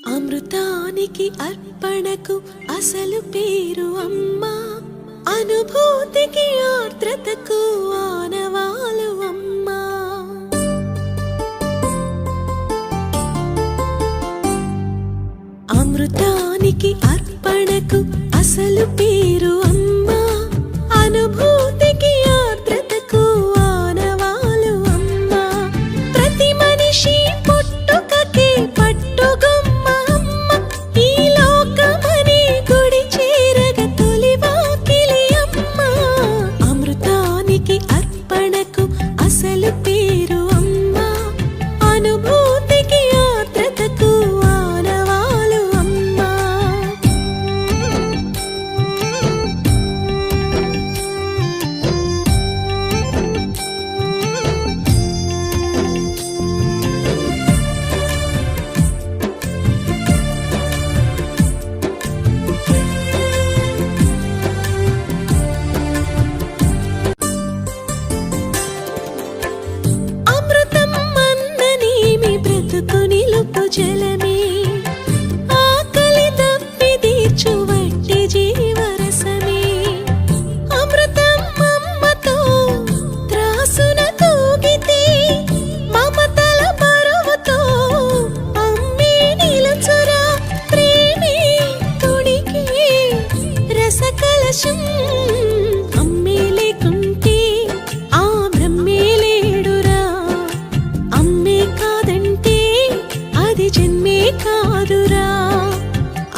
అమృతానికి అర్పణకు అసలు పేరు అమ్మా, అనుభూతికి ఆర్ద్రతకు ఆనవాలు అమ్మా. అమృతానికి అర్పణకు అసలు పేరు అమ్మా, అనుభూతికి ఆర్ద్రతకు ఆనవాలు అమ్మా. ప్రతి మనిషి పుట్టుకకి పట్టుగొమ్మ అమ్మ, ఈ లోకమనే గుడి చేరగ తొలి వాకిలి అమ్మ. అమృతానికి అర్పణకు అసలు పేరు అమ్మా, అనుభూతికి ఆర్ద్రతకు ఆనవాలు అమ్మా. అమృతం అన్ననేమి బ్రతుకు నిలుపు జలమే, ఆకలి దప్పి తీర్చు వట్టి జీవరసమే. అమృతం అమ్మతో త్రాసున తూగితే, మమతల బరువుతో అమ్మే నిలుచురా. ప్రేమే తొడిగే రసకలశం, అమ్మే లేకుంటే ఆ బ్రహ్మే లేడురా. అమ్మే కాదంటే అది జన్మే కాదురా.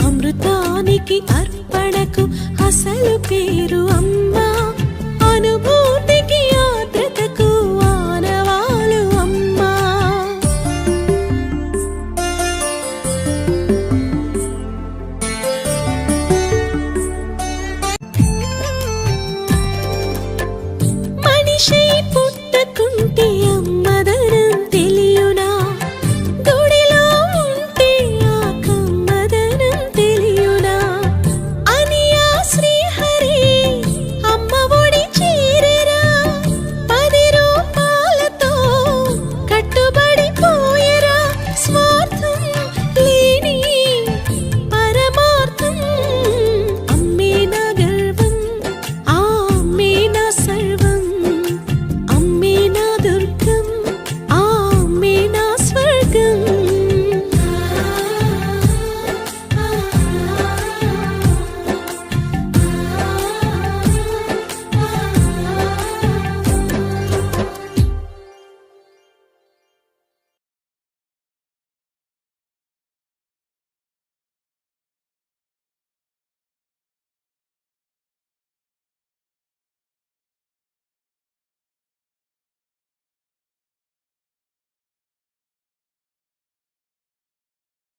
అమృతానికి అర్పణకు అసలు పేరు అమ్మ,